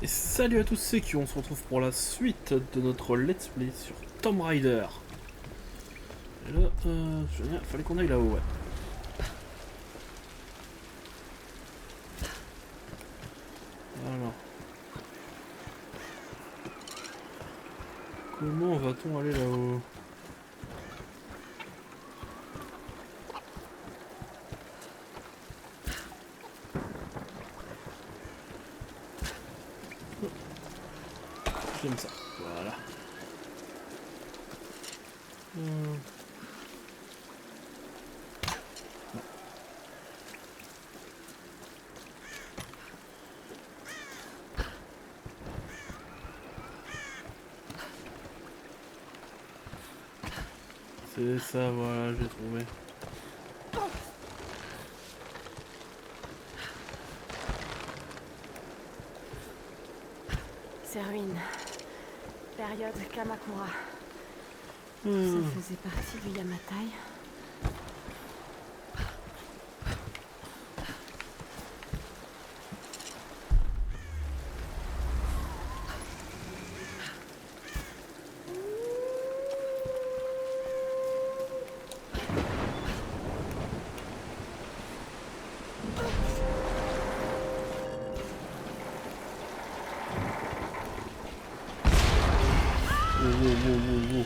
Et salut à tous ceux qui on se retrouve pour la suite de notre let's play sur Tomb Raider. Et là, fallait qu'on aille là-haut, ouais. Alors. Comment va-t-on aller là-haut? J'aime ça, voilà. C'est ça, voilà, j'ai trouvé. Ces ruines. Période Kamakura. Ça faisait partie du Yamatai. Wow.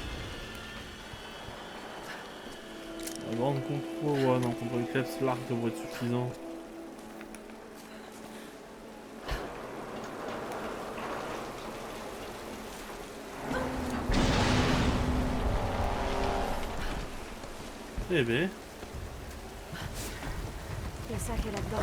La grande contrôle, ouais, non, contre les Kleps, l'arc devrait être suffisant. Eh ben. Le sac est là-dedans.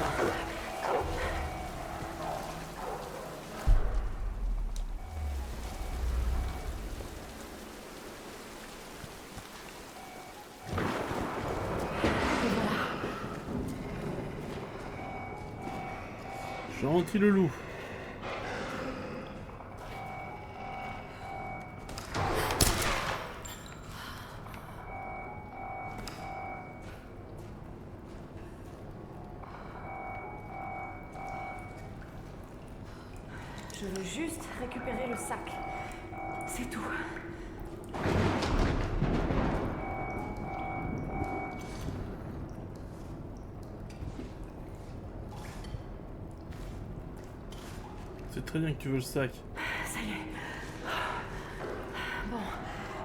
Gentil le loup. Je veux juste récupérer le sac. C'est tout. C'est très bien que tu veux le sac. Ça y est. Bon,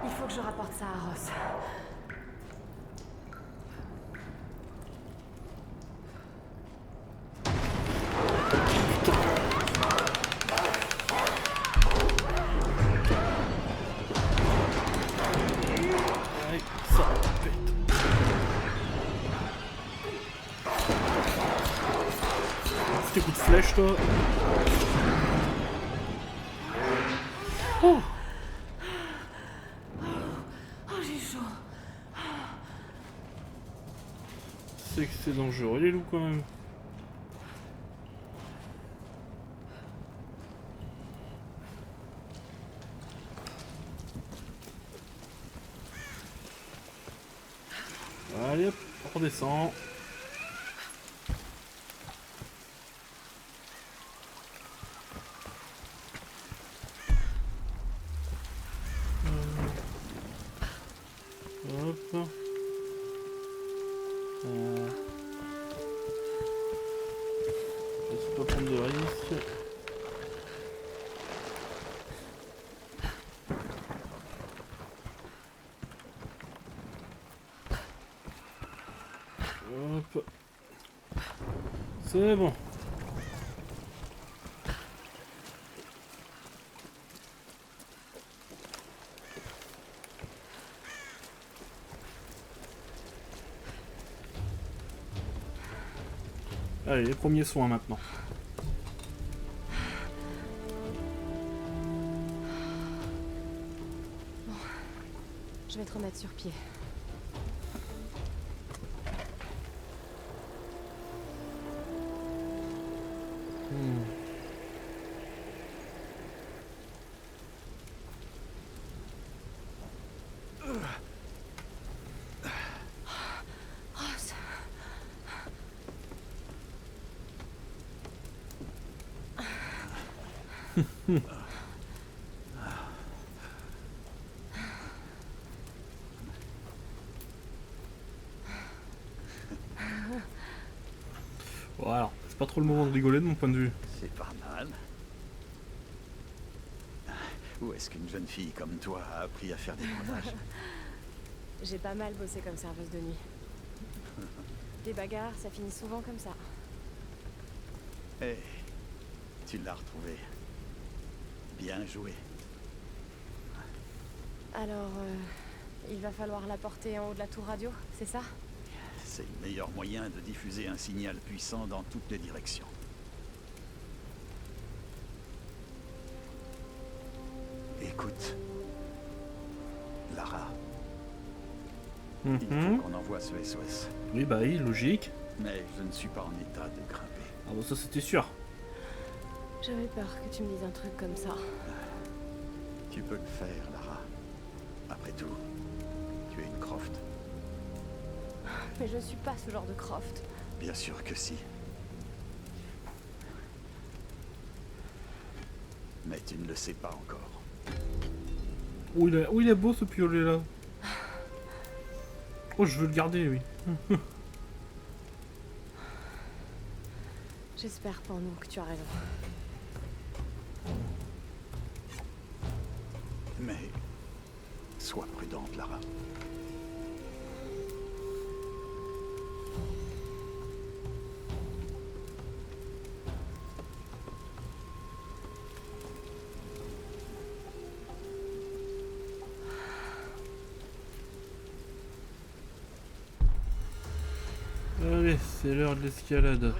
il faut que je rapporte ça à Ross. Aïe, ça pète. Petit coup de flèche, toi. Oh, Oh, j'ai chaud. c'est que c'est dangereux les loups quand même. Allez hop, on redescend. Hop. Laisse pas prendre de risques. Hop. C'est bon. Allez, les premiers soins maintenant. Je vais te remettre sur pied. Ross. Bon, alors, c'est pas trop le moment de rigoler de mon point de vue. C'est pas mal. Où est-ce qu'une jeune fille comme toi a appris à faire des breuvages? J'ai pas mal bossé comme serveuse de nuit. Les bagarres, ça finit souvent comme ça. Eh, tu l'as retrouvé. Bien joué. Alors, il va falloir la porter en haut de la tour radio, c'est ça? C'est le meilleur moyen de diffuser un signal puissant dans toutes les directions. Écoute, Lara, il faut qu'on envoie ce SOS. Oui, bah oui, logique. Mais je ne suis pas en état de grimper. Ah bah ça c'était sûr. J'avais peur que tu me dises un truc comme ça. Tu peux le faire, Lara. Après tout, tu es une Croft. Mais je suis pas ce genre de Croft. Bien sûr que si. Mais tu ne le sais pas encore. Oh il est beau ce piolet là. Oh je veux le garder oui. J'espère pour nous que tu as raison. Mais sois prudente, Lara. Allez, c'est l'heure de l'escalade.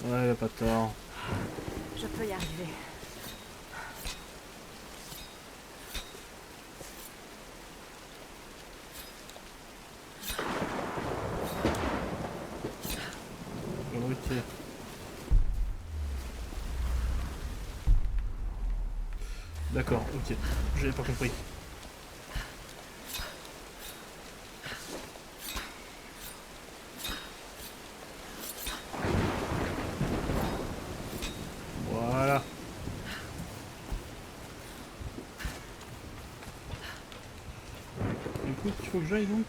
Ouais, il a pas tort. Je peux y arriver. Ok. D'accord, ok. J'avais pas compris. Voilà. Écoute, il faut que j'aille donc.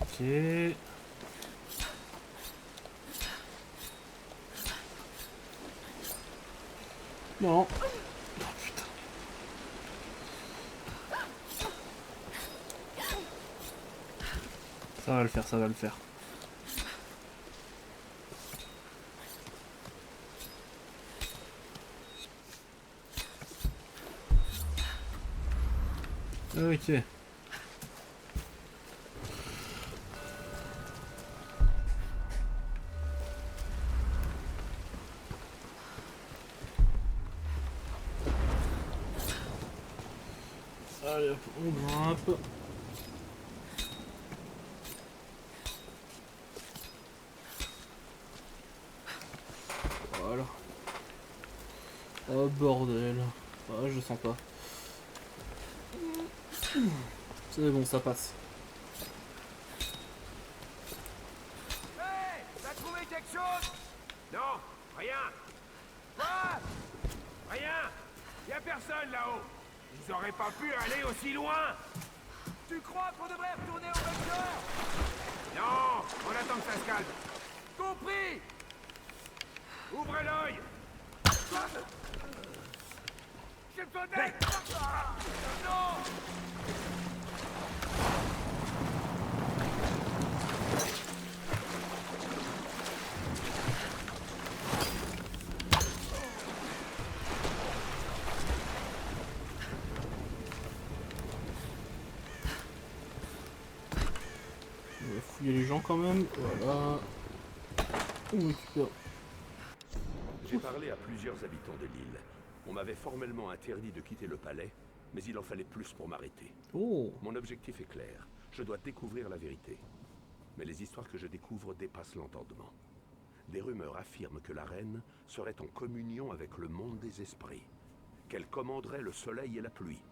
Ok. Non. Oh putain. Ça va le faire, ça va le faire. Ok. Allez hop, on grimpe. Voilà. Oh bordel. Ah, je sens pas. C'est bon, ça passe. Hey, t'as trouvé quelque chose? Non, rien. Quoi? Rien. Y a personne là-haut. Ils auraient pas pu aller aussi loin. Tu crois qu'on devrait retourner au bunker? Non, on attend que ça se calme. Compris? Ouvre l'œil. J'ai besoin d'aide. Non. On va fouiller les gens quand même. Voilà. On récupère. J'ai parlé à plusieurs habitants de l'île. On m'avait formellement interdit de quitter le palais, mais il en fallait plus pour m'arrêter. Oh. Mon objectif est clair. Je dois découvrir la vérité. Mais les histoires que je découvre dépassent l'entendement. Des rumeurs affirment que la reine serait en communion avec le monde des esprits, qu'elle commanderait le soleil et la pluie,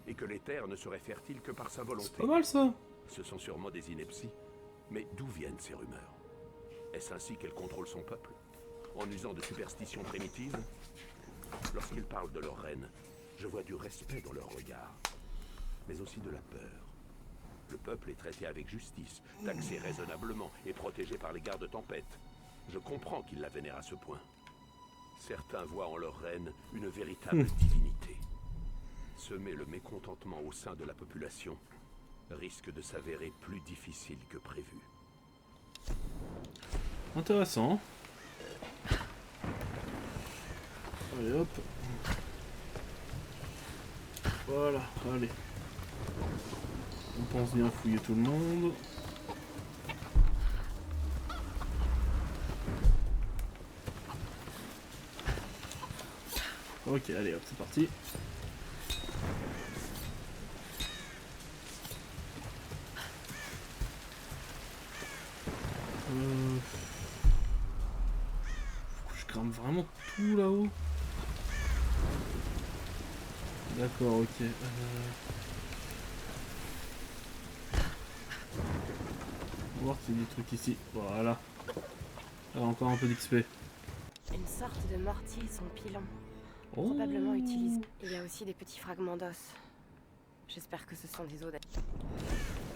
et que les terres ne seraient fertiles que par sa volonté. Pas mal ça. Ce sont sûrement des inepties, mais d'où viennent ces rumeurs? Est-ce ainsi qu'elle contrôle son peuple, en usant de superstitions primitives? Lorsqu'ils parlent de leur reine, je vois du respect dans leur regard, mais aussi de la peur. Le peuple est traité avec justice, taxé raisonnablement et protégé par les gardes tempêtes. Je comprends qu'ils la vénèrent à ce point. Certains voient en leur reine une véritable divinité. Semer le mécontentement au sein de la population risque de s'avérer plus difficile que prévu. Intéressant. Allez hop. Voilà, allez. On pense bien fouiller tout le monde. Ok, allez hop, c'est parti. Je grimpe vraiment tout là-haut. D'accord, ok. On va voir s'il y a des trucs ici. Voilà. Ah, encore un peu d'XP. Une sorte de mortier son pilon. Oh. Probablement utilisé. Il y a aussi des petits fragments d'os. J'espère que ce sont des os d'animaux.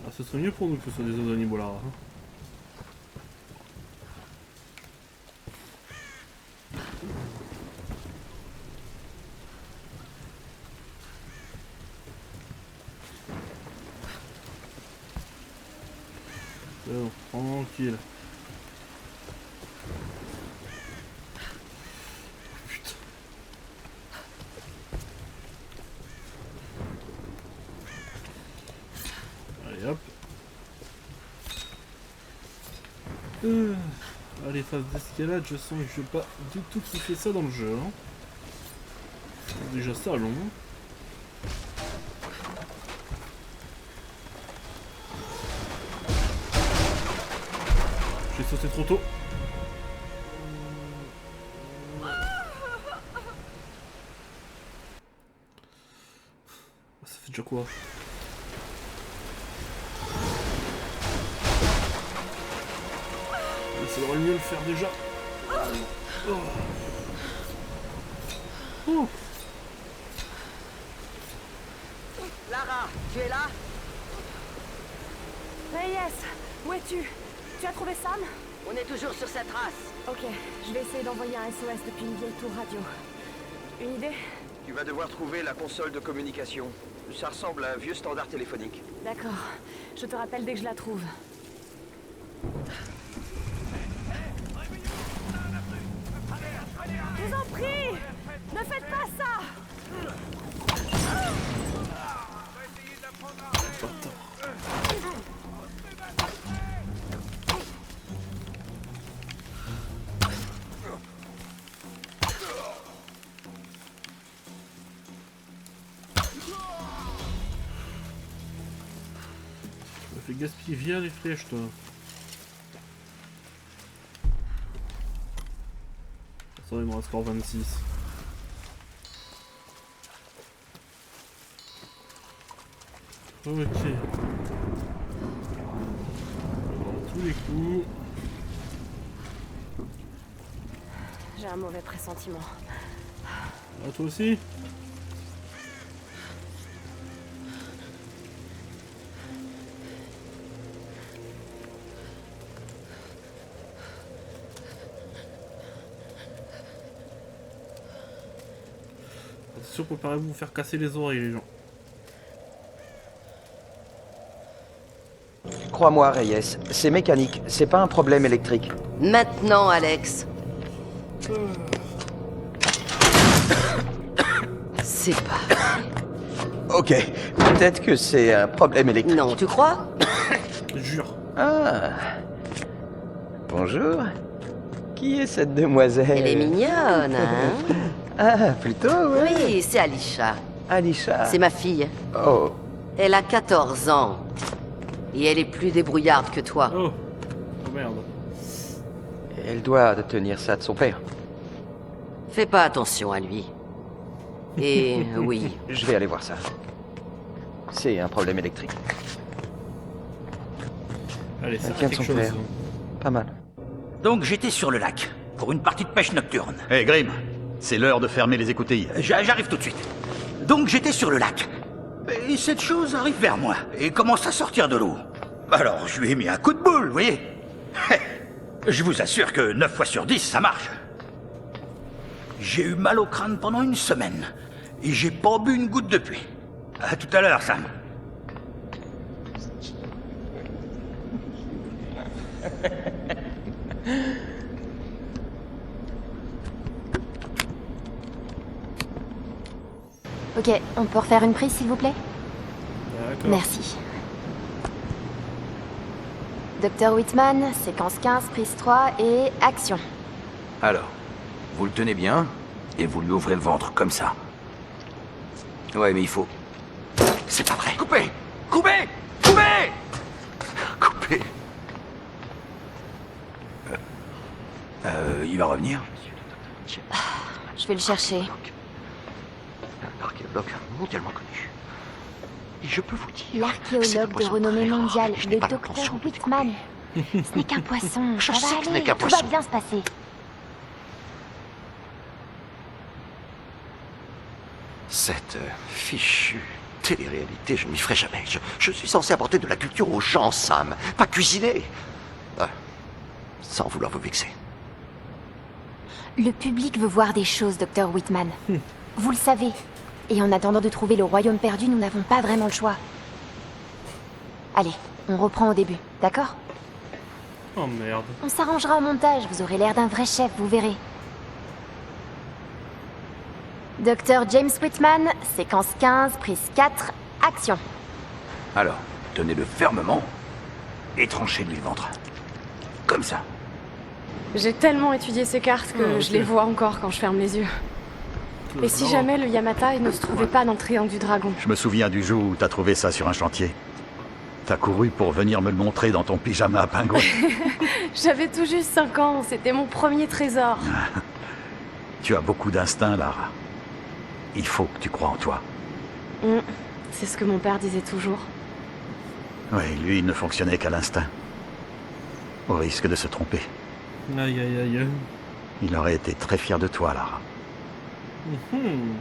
Ah, ce serait mieux pour nous que ce soit des os d'animaux là. Hein. Bon, tranquille. Putain. Allez hop. Allez, phase d'escalade, je sens que je vais pas du tout kiffer ça dans le jeu. Hein. C'est déjà ça long. J'ai sauté trop tôt. Ça fait déjà quoi? Ça devrait mieux le faire déjà. Oh. Oh. Lara, tu es là? Reyes, où es-tu? Tu as trouvé Sam? On est toujours sur sa trace. Ok, je vais essayer d'envoyer un SOS depuis une vieille tour radio. Une idée? Tu vas devoir trouver la console de communication. Ça ressemble à un vieux standard téléphonique. D'accord, je te rappelle dès que je la trouve. Je vous en prie! Ne faites pas ça! Fais gaspiller bien les flèches, toi. Ça, il me reste encore 26. Ok. Tous les coups. J'ai un mauvais pressentiment. Ah, toi aussi? Attention, préparez-vous à vous faire casser les oreilles, les gens. Crois-moi, Reyes, c'est mécanique, c'est pas un problème électrique. Maintenant, Alex. C'est pas... Ok, peut-être que c'est un problème électrique. Non, tu crois? Jure. Ah. Bonjour. Qui est cette demoiselle? Elle est mignonne, hein? Ah, plutôt, oui. Oui, c'est Alisha. Alisha. C'est ma fille. Oh. Elle a 14 ans. Et elle est plus débrouillarde que toi. Oh. Oh merde. Elle doit tenir ça de son père. Fais pas attention à lui. Et oui, Je vais aller voir ça. C'est un problème électrique. Allez, c'est Quelqu'un de quelque son chose. père. Pas mal. Donc j'étais sur le lac, pour une partie de pêche nocturne. Hé Grim, c'est l'heure de fermer les écoutilles. J'arrive tout de suite. Donc j'étais sur le lac. Et cette chose arrive vers moi, et commence à sortir de l'eau. Alors je lui ai mis un coup de boule, vous voyez. Je vous assure que 9 fois sur 10, ça marche. J'ai eu mal au crâne pendant une semaine, et j'ai pas bu une goutte depuis. À tout à l'heure, Sam. Ok, on peut refaire une prise s'il vous plaît? D'accord. Merci. Docteur Whitman, séquence 15, prise 3 et action. Alors, vous le tenez bien, et vous lui ouvrez le ventre, comme ça. Ouais, mais il faut... C'est pas vrai. Coupez! Coupez! Coupez! couper. Il va revenir? Je vais le chercher. Un archéologue mondialement connu. Et je peux vous dire... L'archéologue de renommée mondiale, le docteur Whitman. Ce n'est qu'un poisson, Je ça sais va que ce aller, n'est qu'un tout va poisson. bien se passer. Cette fichue télé-réalité, je ne m'y ferai jamais. Je suis censé apporter de la culture aux gens, Sam. Pas cuisiner. Sans vouloir vous vexer. Le public veut voir des choses, docteur Whitman. Vous le savez. Et en attendant de trouver le royaume perdu, nous n'avons pas vraiment le choix. Allez, on reprend au début, d'accord? Oh merde. On s'arrangera au montage, vous aurez l'air d'un vrai chef, vous verrez. Docteur James Whitman, séquence 15, prise 4, action. Alors, tenez-le fermement et tranchez-lui le ventre. Comme ça. J'ai tellement étudié ces cartes que Ah, ok. je les vois encore quand je ferme les yeux. Et si Non. jamais le Yamata ne se trouvait pas dans le triangle du dragon? Je me souviens du jour où t'as trouvé ça sur un chantier. T'as couru pour venir me le montrer dans ton pyjama à pingouin. J'avais tout juste 5 ans, c'était mon premier trésor. Tu as beaucoup d'instinct, Lara. Il faut que tu crois en toi. C'est ce que mon père disait toujours. Oui, lui, il ne fonctionnait qu'à l'instinct. Au risque de se tromper. Aïe aïe aïe. Il aurait été très fier de toi, Lara. Mhm.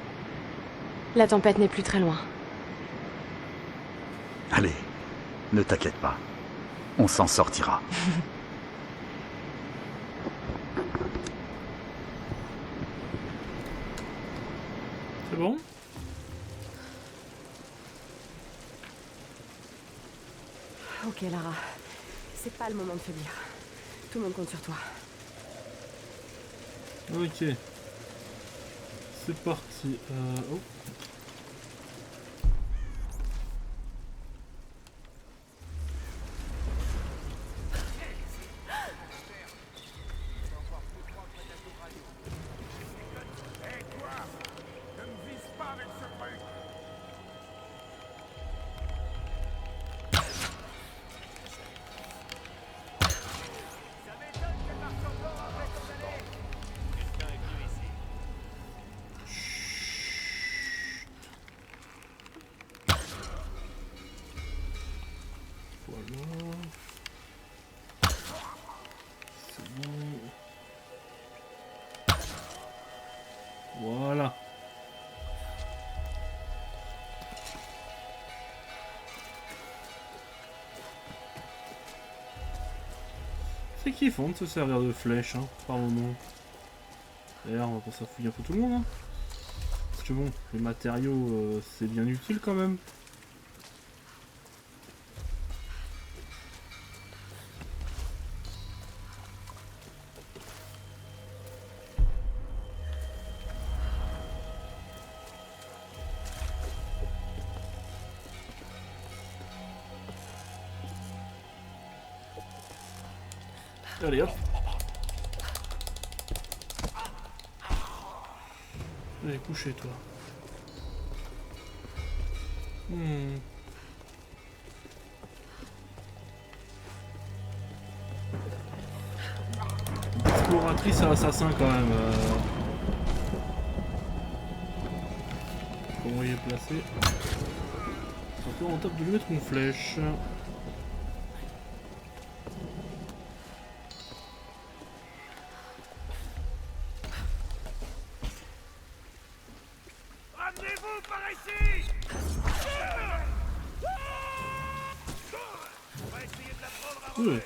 La tempête n'est plus très loin. Allez, ne t'inquiète pas. On s'en sortira. C'est bon? Ok Lara, c'est pas le moment de faiblir. Tout le monde compte sur toi. Ok. C'est parti. Oh. Hé, toi! Ne me vise pas avec ce truc! Ça m'étonne que Marchand Blanc après tant d'années! Quelqu'un est venu ici? Voilà. C'est bon. Voilà. C'est kiffant de se servir de flèches, hein, par moment. D'ailleurs, on va pas s'affouiller un peu tout le monde, hein. Parce que bon, les matériaux, c'est bien utile quand même. Allez hop. Allez, couchez toi. Impératrice et assassin quand même. Comment il est placé? C'est un peu rentable de lui mettre une flèche. Ramenez-vous par ici! On va essayer de la prendre à revers.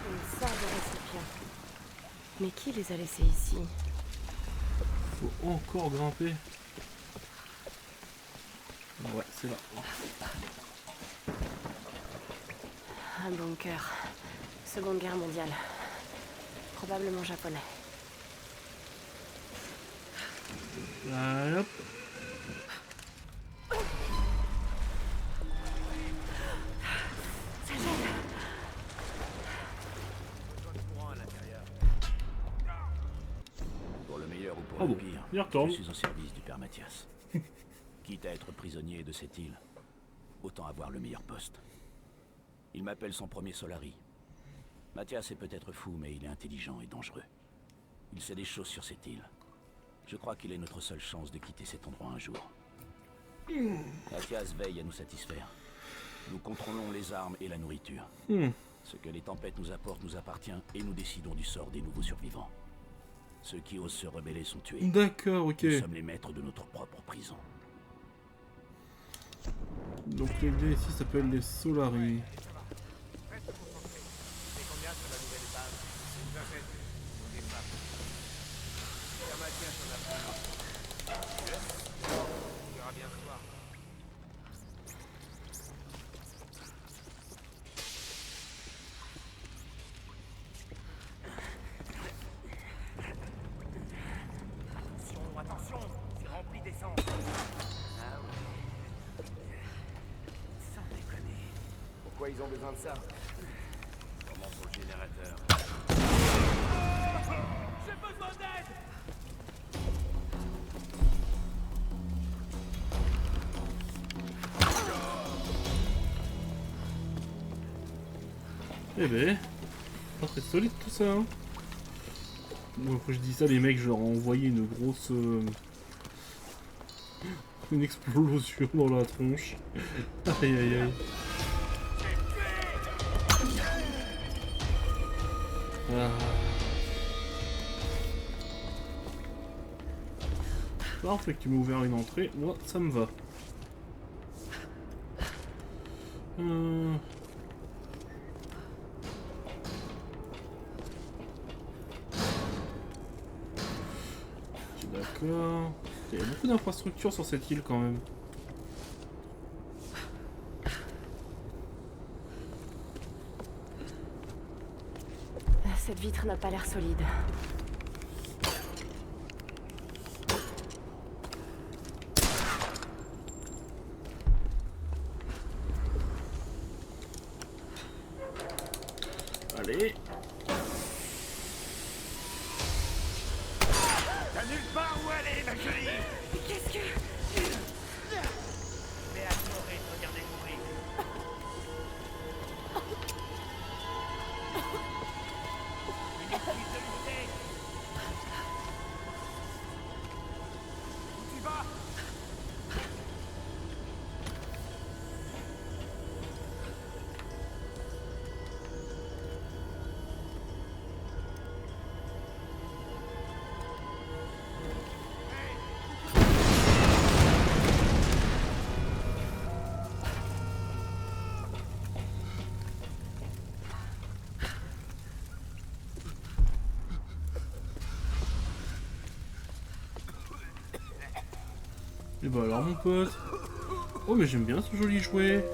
Une sorte de récipient. Mais qui les a laissés ici? Faut encore grimper. Ouais, c'est là. Un bunker. Seconde guerre mondiale. Probablement japonais. Allez, hop. Ça gèle. Pour le meilleur ou pour Ah le bon, pire, il retourne. je suis au service du père Mathias. Quitte à être prisonnier de cette île, autant avoir le meilleur poste. Il m'appelle son premier Solari. Mathias est peut-être fou, mais il est intelligent et dangereux. Il sait des choses sur cette île. Je crois qu'il est notre seule chance de quitter cet endroit un jour. Mathias veille à nous satisfaire. Nous contrôlons les armes et la nourriture. Ce que les tempêtes nous apportent nous appartient et nous décidons du sort des nouveaux survivants. Ceux qui osent se rebeller sont tués. D'accord, ok. Nous sommes les maîtres de notre propre prison. Donc les gars ici s'appellent les Solari. Attention, c'est rempli d'essence. Ah ouais. Sans déconner. Pourquoi ils ont besoin de ça? Sûrement pour le générateur. J'ai besoin d'aide! Eh ben, pas très solide tout ça. Hein. Bon, quand je dis ça, les mecs, je leur ai envoyé une grosse... une explosion dans la tronche. Aïe aïe aïe. Ah. Parfait que tu m'as ouvert une entrée, moi ça me va. D'accord. Il y a beaucoup d'infrastructures sur cette île quand même. Cette vitre n'a pas l'air solide. Allez. T'as nulle part où aller, ma jolie! Qu'est-ce que... Mais adoré de regarder mourir. Inutile de lutter. Où tu vas? Et bah alors mon pote. Oh mais j'aime bien ce joli jouet.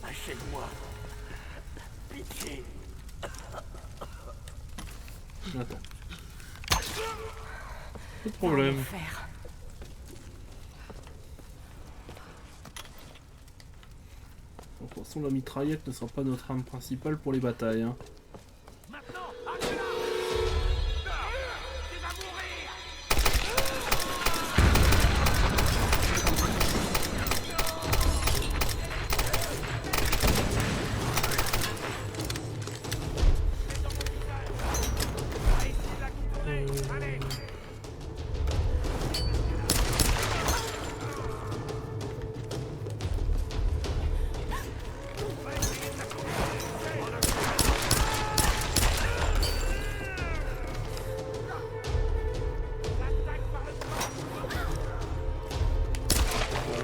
Achète-moi. Pitié. Attends. Pas de problème. façon, la mitraillette ne sera pas notre arme principale pour les batailles. Hein.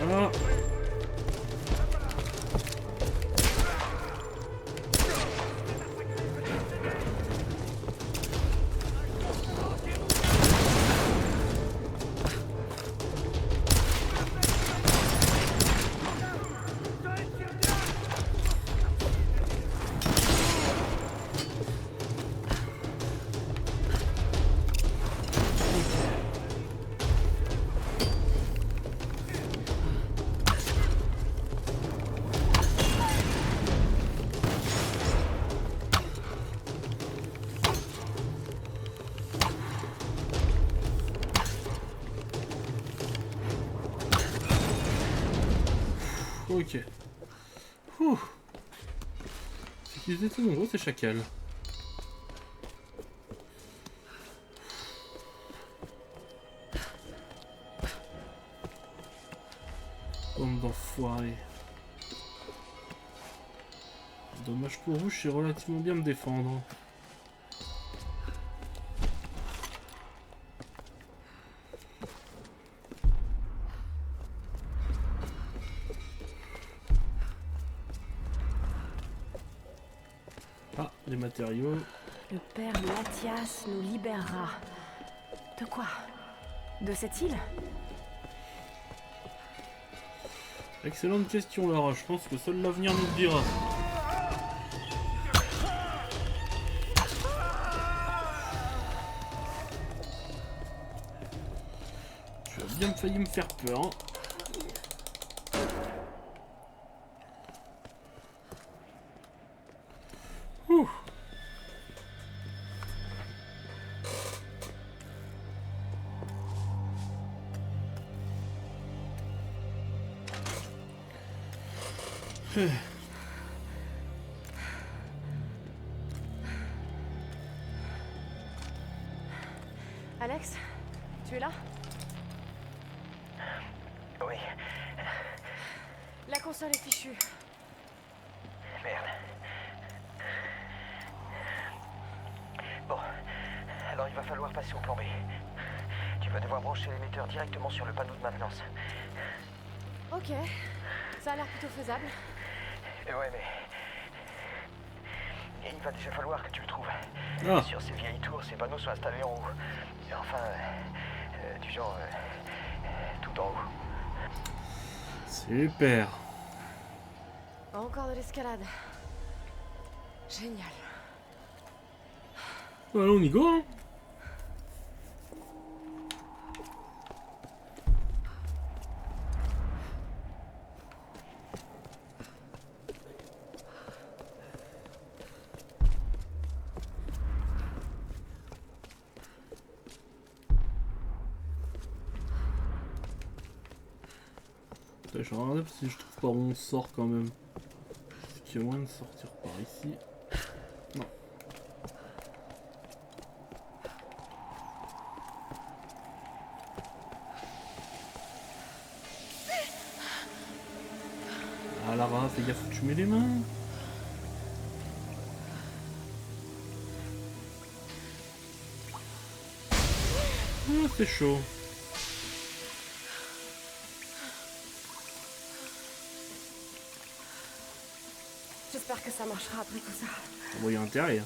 Voilà. Ok. Ouh. C'est qu'ils étaient nombreux ces chacals. Bande d'enfoirés. Dommage pour vous, je sais relativement bien me défendre. Ah, les matériaux. Le père Mathias nous libérera. De quoi? De cette île? Excellente question, Lara. Je pense que seul l'avenir nous le dira. Tu as bien failli me faire peur. Hein. Ouh. Alex, tu es là? Oui. La console est fichue. Merde. Bon. Alors il va falloir passer au plan B. Tu vas devoir brancher l'émetteur directement sur le panneau de maintenance. Ok. Ça a l'air plutôt faisable. Ouais, mais... Et il va déjà falloir que tu le trouves. Ah. Sur ces vieilles tours, ces panneaux sont installés en haut. Enfin, du genre... tout en haut. Super. Encore de l'escalade. Génial. Voilà, on y go. Hein. Je vais regarder si je trouve par où on sort quand même. Est-ce qu'il y a moyen de sortir par ici? Non. Ah Lara, fais gaffe où tu mets les mains. Ah, c'est chaud. J'espère que ça marchera après tout ça. Bon, il y a intérêt. Hein.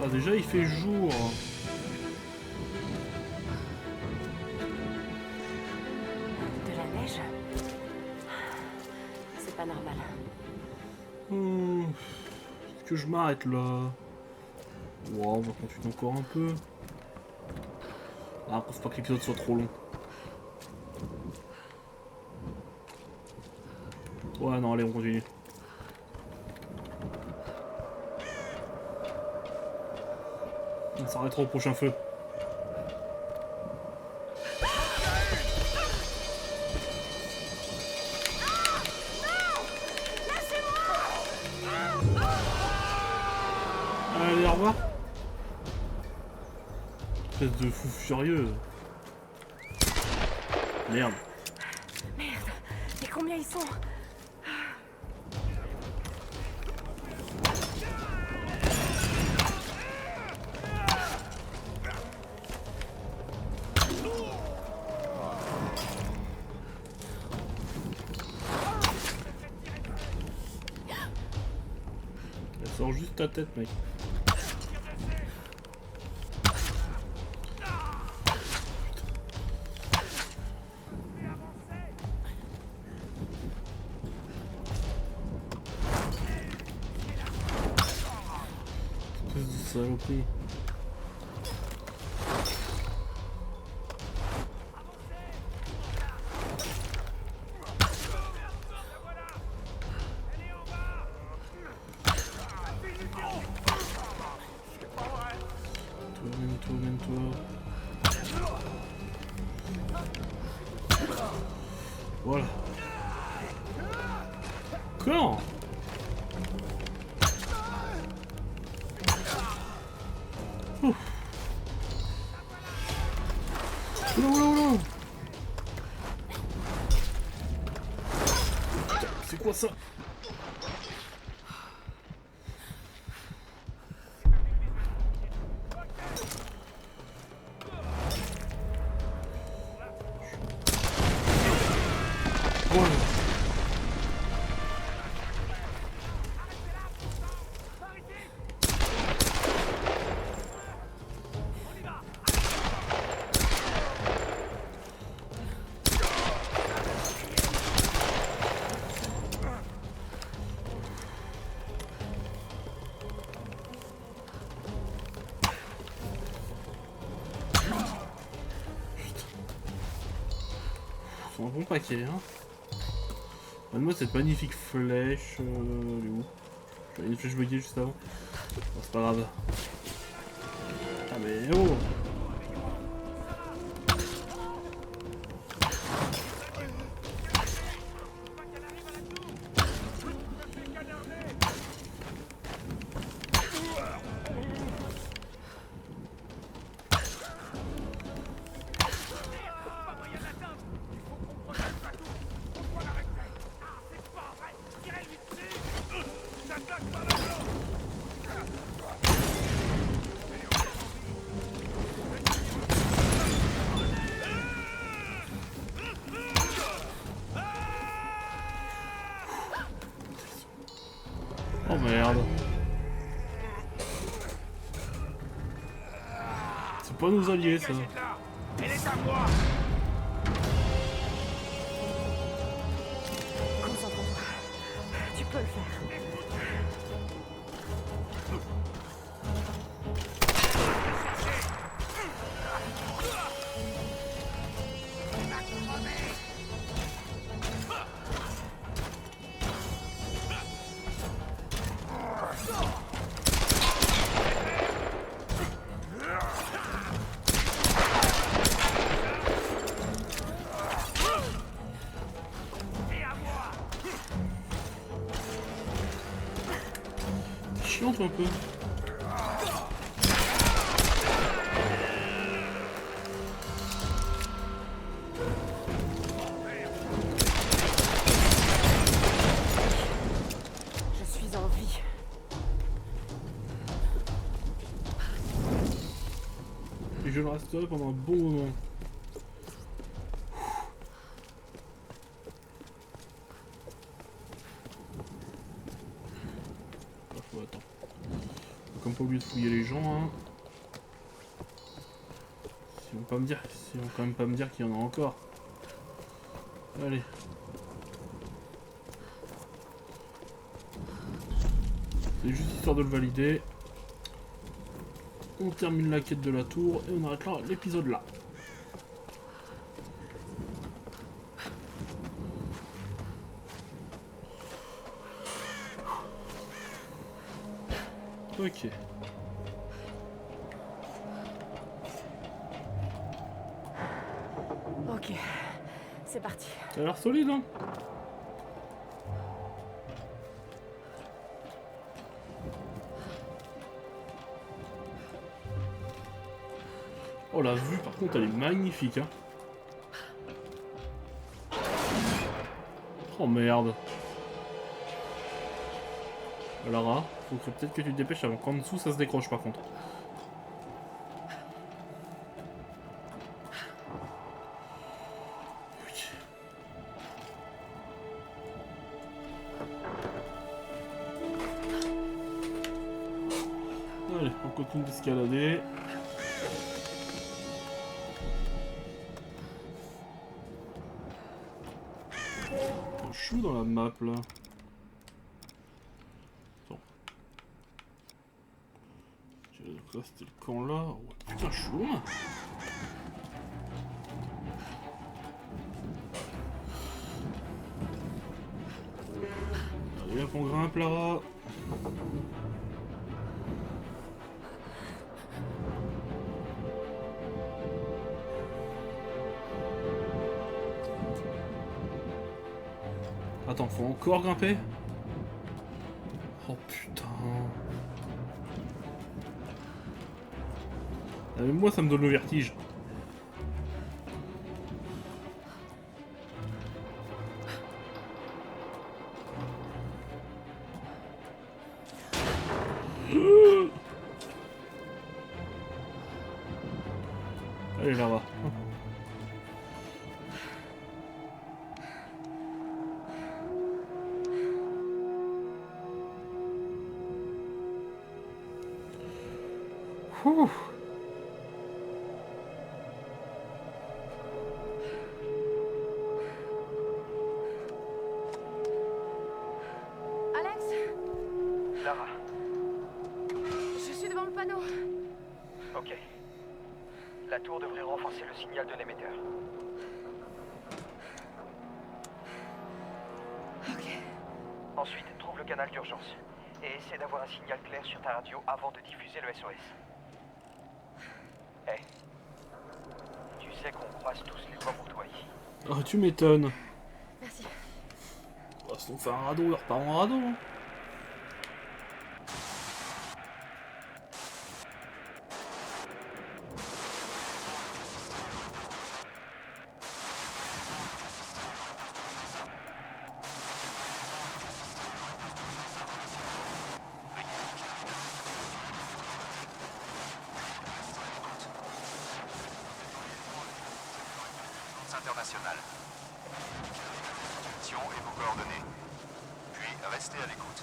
Ah, déjà, il fait jour. De la neige? que je m'arrête là. Wow, on va continuer encore un peu. Ah, pense pas que l'épisode soit trop long. Ouais, non, allez, on continue. On s'arrêtera au prochain feu. Allez, au revoir. Espèce de fou furieux. Merde. Merde. Et combien ils sont? Elle sort juste ta tête, mec. Espèce de saloperie. Voilà. Quand? Ouf. Oula, oula, oula. C'est quoi ça? Voilà. Ils sont un bon paquet, hein. Donne-moi cette magnifique flèche. Elle est où? J'avais une flèche buggée juste avant. Bon, c'est pas grave. Ah mais oh! Oh merde. C'est pas nos alliés ça. Elle est à moi. Concentre-toi. Tu peux le faire. Chiante un peu. Je suis en vie. Et je resterai pendant un bon moment. Attends. Faut comme pas oublier de fouiller les gens, hein. Ils vont quand même pas me dire qu'il y en a encore. Allez. C'est juste histoire de le valider. On termine la quête de la tour et on arrêtera l'épisode là. Ok. Ok, c'est parti. Ça a l'air solide, hein? Oh, la vue, par contre, elle est magnifique, hein? Oh, merde. Lara, faut que peut-être que tu te dépêches avant qu'en dessous, ça se décroche, par contre. Allez, on continue d'escalader. Je suis dans la map là. Attends. Ça c'était le camp là. Oh, putain, je suis loin. Allez, hop, on grimpe Lara. Attends, faut encore grimper? Oh putain. Ah, mais moi ça me donne le vertige. Allez là-bas. Ouh. Alex? Lara, Je suis devant le panneau. ok. La tour devrait renforcer le signal de l'émetteur. Ok. Ensuite, trouve le canal d'urgence. Et essaie d'avoir un signal clair sur ta radio avant de diffuser le SOS. Hé. Tu sais qu'on croise tous les doigts pour toi ici. Oh, tu m'étonnes. Merci. Oh, si on fait un radeau, on repart en radeau. Hein. International. Mission et vos coordonnées. Puis restez à l'écoute.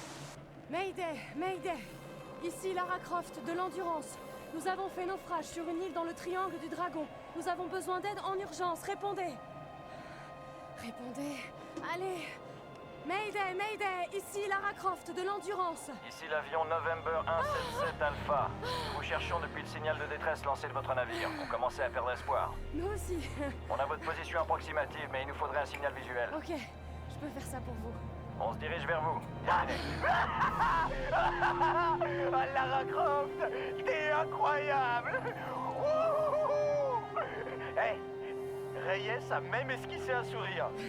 Mayday, Mayday. Ici Lara Croft de l'Endurance. Nous avons fait naufrage sur une île dans le triangle du Dragon. Nous avons besoin d'aide en urgence. Répondez. Répondez. Allez. Mayday, Mayday. Ici Lara Croft de l'Endurance. Ici l'avion November 177 Alpha. Nous vous cherchons depuis le signal de détresse lancé de votre navire. On commençait à perdre espoir. Nous aussi. On a votre position approximative, mais il nous faudrait un signal visuel. Ok, je peux faire ça pour vous. On se dirige vers vous. Lara Croft, t'es incroyable. Hey, Reyes a même esquissé un sourire. Il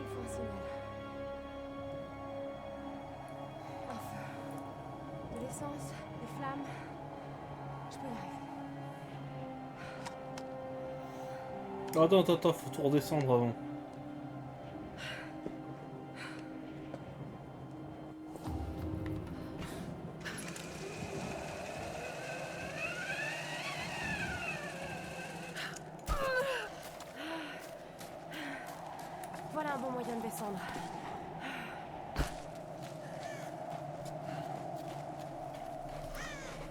faut un signal. Un feu. De l'essence, des flammes. Je peux y arriver. Attends, faut tout redescendre avant. Voilà un bon moyen de descendre.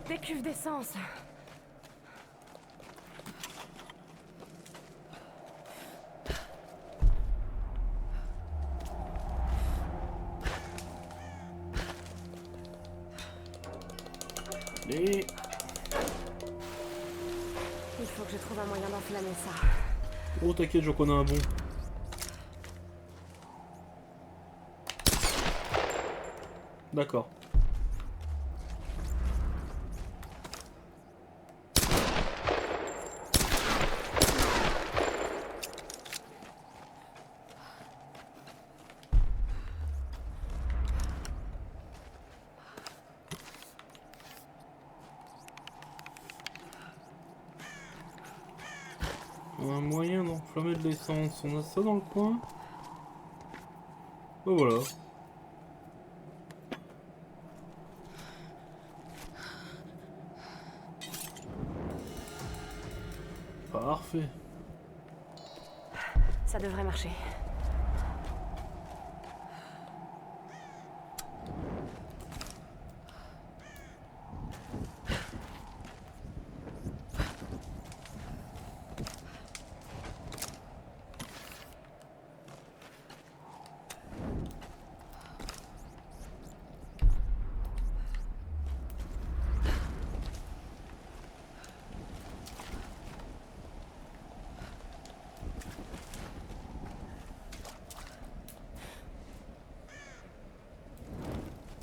Des cuves d'essence. Allez. Il faut que je trouve un moyen d'enflammer ça. Oh t'inquiète, j'en connais un bon. D'accord. Un moyen d'enflammer de l'essence, on a ça dans le coin. Oh voilà. Parfait. Ça devrait marcher.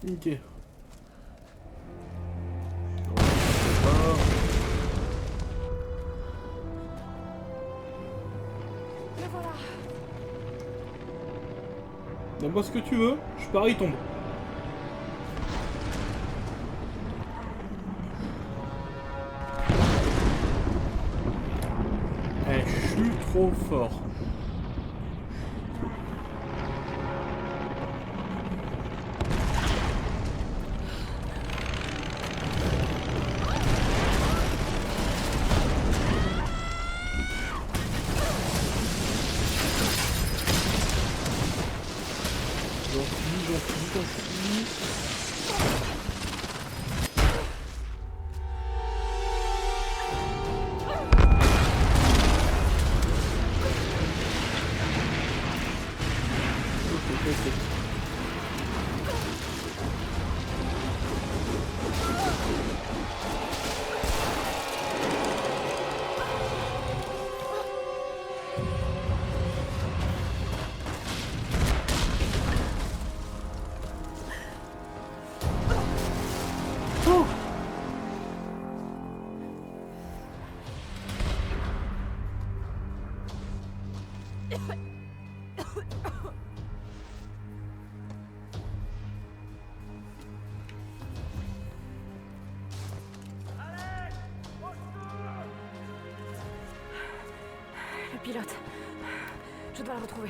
Ok. Le voilà. Donne-moi ce que tu veux, je parie, il tombe. Eh, je suis trop fort. Le pilote. Je dois le retrouver.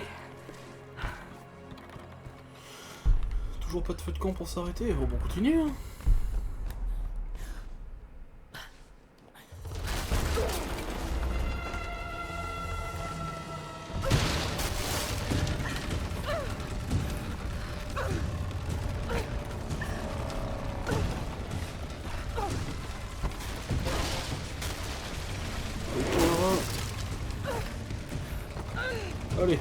Toujours pas de feu de camp pour s'arrêter. Bon, on continue. Hein. Allez.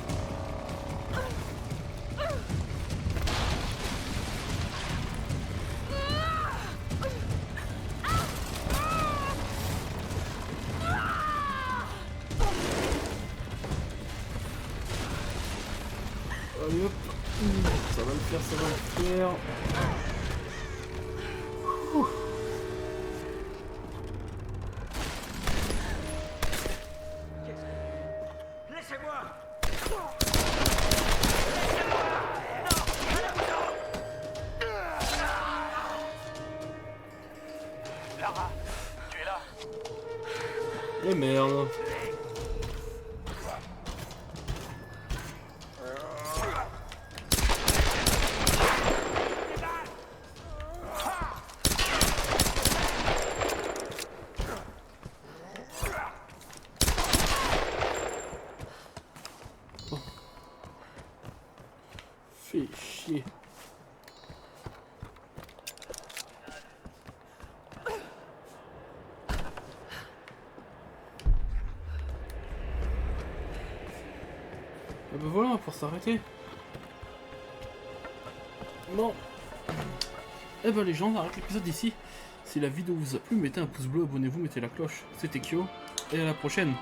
Allez hop. Ça va le faire, ça va le faire. Ouh. Lara, tu es là? Eh merde. Fais chier. Et ben voilà, pour s'arrêter. Bon. Eh ben les gens, on arrête l'épisode ici. Si la vidéo vous a plu, mettez un pouce bleu, abonnez-vous, mettez la cloche. C'était Kyo, et à la prochaine.